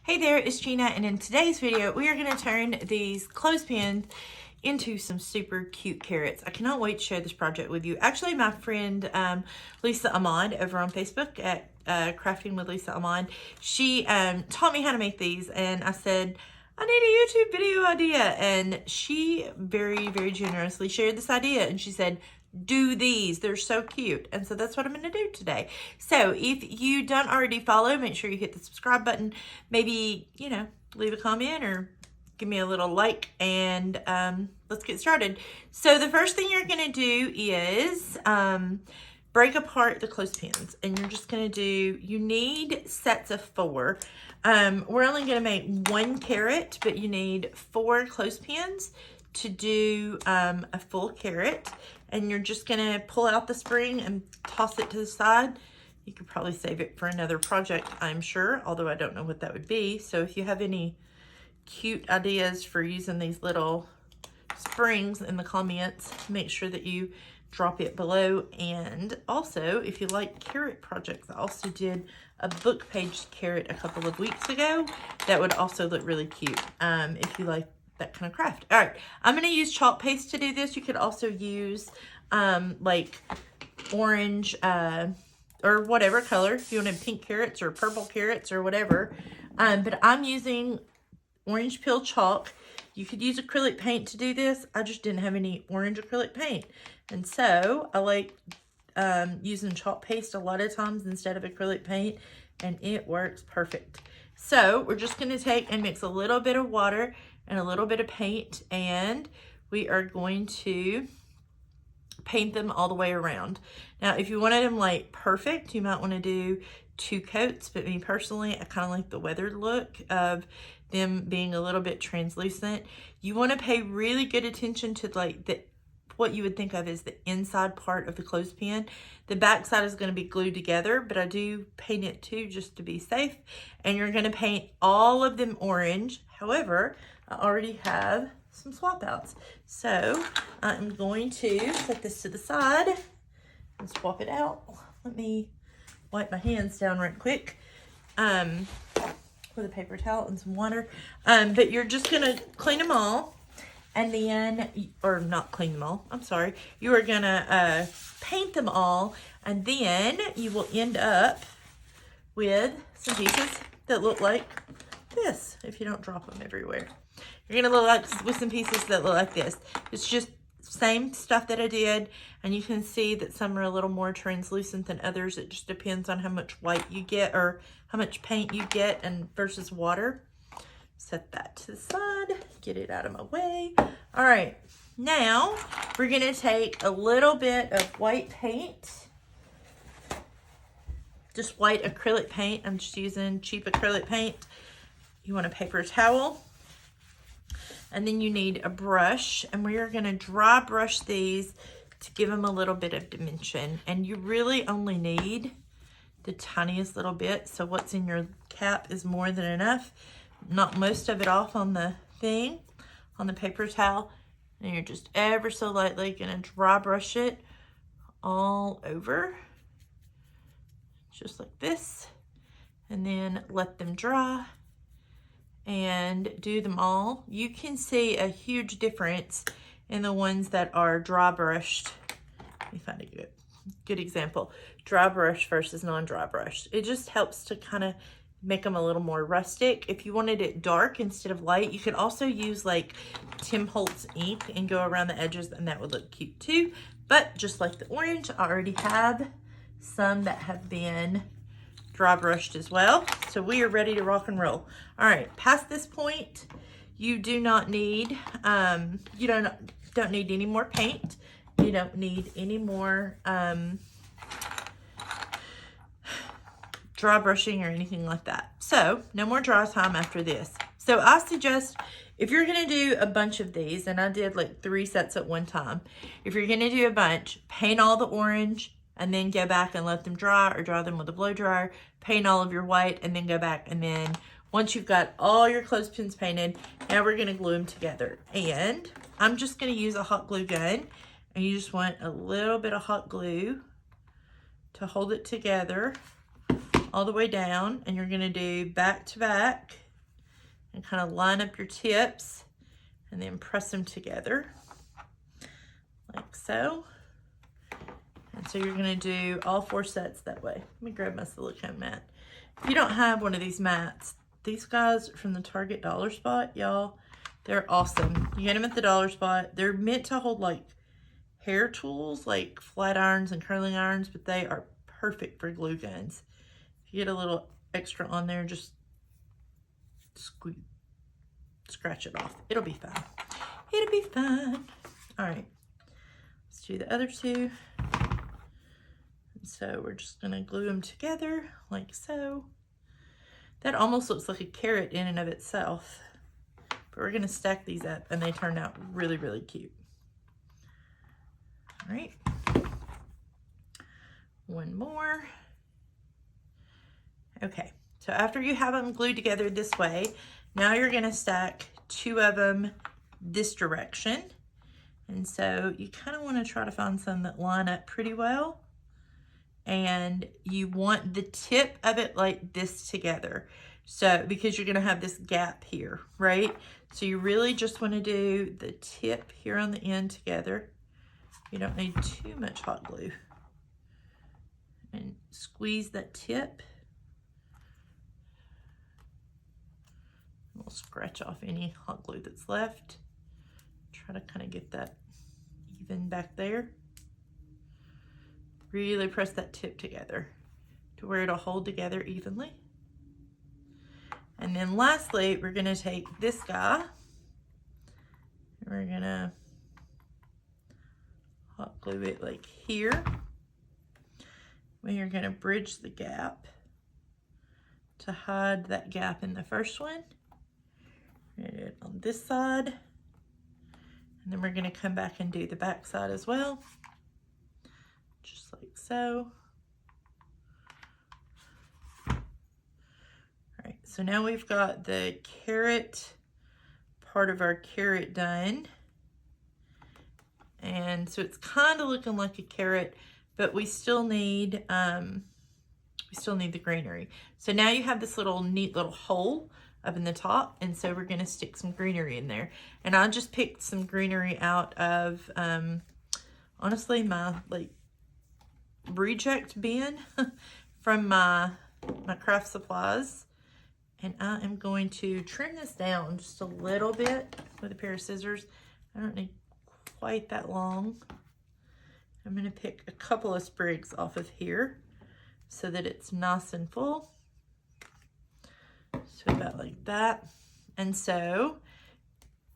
Hey there, it's Gina, and in today's video, we are going to turn these clothespins into some super cute carrots. I cannot wait to share this project with you. Actually, my friend Lisa Ahmad over on Facebook at Crafting with Lisa Ahmad, she taught me how to make these, and I said, I need a YouTube video idea, and she very, very generously shared this idea, and she said, do these, they're so cute. And so that's what I'm going to do today. So if you don't already follow, make sure you hit the subscribe button, maybe, you know, leave a comment or give me a little like, and let's get started. So the first thing you're going to do is break apart the clothespins, and you're just going to do, you need sets of 4. We're only going to make 1 carrot, but you need 4 clothespins to do a full carrot. And you're just going to pull out the spring and toss it to the side. You could probably save it for another project, I'm sure, although I don't know what that would be. So if you have any cute ideas for using these little springs in the comments, make sure that you drop it below. And also, if you like carrot projects, I also did a book page carrot a couple of weeks ago. That would also look really cute if you like that kind of craft. All right, I'm going to use chalk paste to do this. You could also use like orange or whatever color. If you want to have pink carrots or purple carrots or whatever. But I'm using orange peel chalk. You could use acrylic paint to do this. I just didn't have any orange acrylic paint. And so I like using chalk paste a lot of times instead of acrylic paint. And it works perfect. So we're just going to take and mix a little bit of water and a little bit of paint, and we are going to paint them all the way around. Now, if you wanted them like perfect, you might want to do 2 coats, but me personally, I kind of like the weathered look of them being a little bit translucent. You want to pay really good attention to like what you would think of as the inside part of the clothespin. The back side is going to be glued together, but I do paint it too just to be safe. And you're going to paint all of them orange. However, I already have some swap outs. So I'm going to put this to the side and swap it out. Let me wipe my hands down right quick with a paper towel and some water. But you're just going to clean them all. And then, or not clean them all, I'm sorry. You are gonna paint them all, and then you will end up with some pieces that look like this, if you don't drop them everywhere. You're gonna look like with some pieces that look like this. It's just same stuff that I did, and you can see that some are a little more translucent than others. It just depends on how much white you get or how much paint you get and versus water. Set that to the side, get it out of my way. All right, now we're gonna take a little bit of white paint, just white acrylic paint. I'm just using cheap acrylic paint. You want a paper towel, and then you need a brush, and we are gonna dry brush these to give them a little bit of dimension. And you really only need the tiniest little bit, so what's in your cap is more than enough. Knock most of it off on the thing, on the paper towel, and you're just ever so lightly gonna dry brush it all over, just like this, and then let them dry and do them all. You can see a huge difference in the ones that are dry brushed. Let me find a good example. Dry brush versus non-dry brush. It just helps to kind of make them a little more rustic. If you wanted it dark instead of light, you could also use like Tim Holtz ink and go around the edges, and that would look cute too. But just like the orange, I already have some that have been dry brushed as well. So we are ready to rock and roll. All right, past this point, you do not need, you don't need any more paint. You don't need any more dry brushing or anything like that. So no more dry time after this. So I suggest if you're gonna do a bunch of these, and I did like 3 sets at one time, if you're gonna do a bunch, paint all the orange and then go back and let them dry, or dry them with a blow dryer, paint all of your white and then go back, and then once you've got all your clothespins painted, now we're gonna glue them together. And I'm just gonna use a hot glue gun, and you just want a little bit of hot glue to hold it together all the way down, and you're going to do back to back and kind of line up your tips and then press them together like so. And so you're going to do all 4 sets that way. Let me grab my silicone mat. If you don't have one of these mats, these guys from the Target Dollar Spot, y'all, they're awesome. You get them at the Dollar Spot. They're meant to hold like hair tools, like flat irons and curling irons, but they are perfect for glue guns. If you get a little extra on there, just scratch it off. It'll be fine. It'll be fine. All right, let's do the other 2. So we're just gonna glue them together like so. That almost looks like a carrot in and of itself, but we're gonna stack these up and they turn out really, really cute. All right, one more. Okay, so after you have them glued together this way, now you're gonna stack 2 of them this direction. And so you kind of want to try to find some that line up pretty well. And you want the tip of it like this together. So, because you're going to have this gap here, right? So you really just want to do the tip here on the end together. You don't need too much hot glue. And squeeze that tip. We'll scratch off any hot glue that's left. Try to kind of get that even back there. Really press that tip together to where it'll hold together evenly. And then lastly, we're gonna take this guy and we're gonna hot glue it like here. We are gonna bridge the gap to hide that gap in the first one. We're gonna do it on this side. And then we're gonna come back and do the back side as well. Just like so. All right, so now we've got the carrot, part of our carrot done. And so it's kind of looking like a carrot, but we still need the greenery. So now you have this little neat little hole up in the top, and so we're gonna stick some greenery in there. And I just picked some greenery out of honestly my like reject bin from my craft supplies, and I am going to trim this down just a little bit with a pair of scissors. I don't need quite that long. I'm going to pick a couple of sprigs off of here so that it's nice and full. So about like that. And so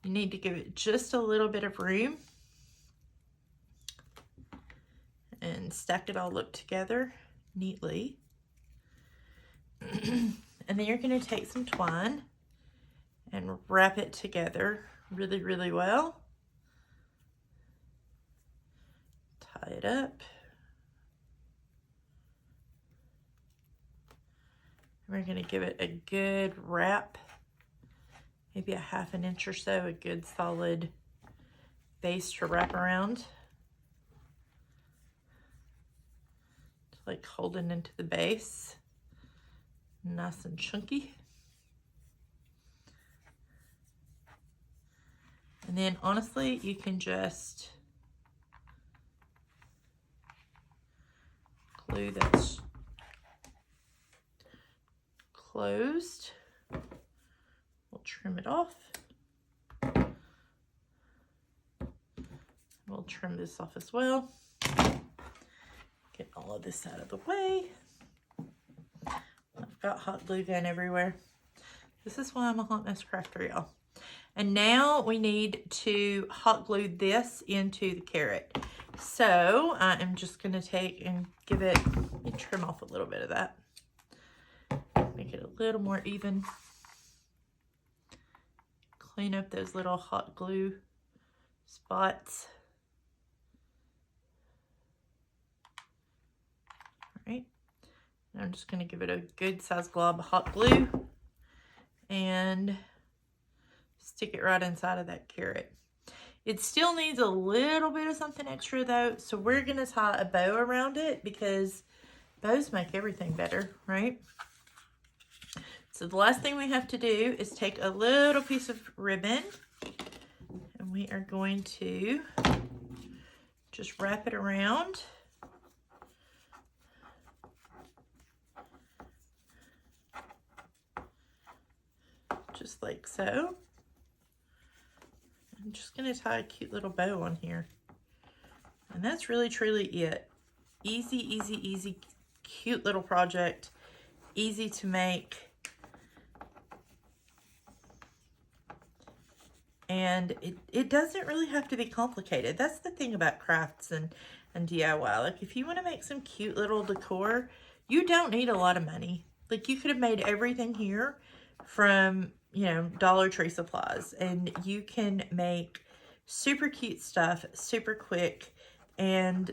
you need to give it just a little bit of room and stack it all up together neatly. And then you're going to take some twine and wrap it together really, really well. Tie it up. We're going to give it a good wrap, maybe a ½ an inch or so, a good solid base to wrap around. Like holding into the base, nice and chunky. And then honestly, you can just glue that's closed. We'll trim it off. We'll trim this off as well. Get all of this out of the way. I've got hot glue gun everywhere. This is why I'm a hot mess crafter, y'all. And now we need to hot glue this into the carrot. So I am just going to take and give it, let me trim off a little bit of that. Make it a little more even. Clean up those little hot glue spots. Right. And I'm just going to give it a good size glob of hot glue and stick it right inside of that carrot. It still needs a little bit of something extra though, so we're going to tie a bow around it because bows make everything better, right? So the last thing we have to do is take a little piece of ribbon and we are going to just wrap it around. Just like so. I'm just going to tie a cute little bow on here. And that's really truly it. Easy, easy, easy, cute little project. Easy to make. And it doesn't really have to be complicated. That's the thing about crafts and DIY. Like if you want to make some cute little decor, you don't need a lot of money. Like you could have made everything here from, you know, Dollar Tree supplies, and you can make super cute stuff super quick. And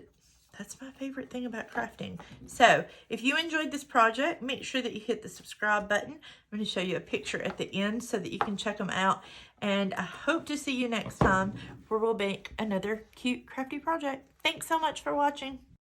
that's my favorite thing about crafting. So if you enjoyed this project, make sure that you hit the subscribe button. I'm going to show you a picture at the end so that you can check them out. And I hope to see you next time where we'll make another cute crafty project. Thanks so much for watching.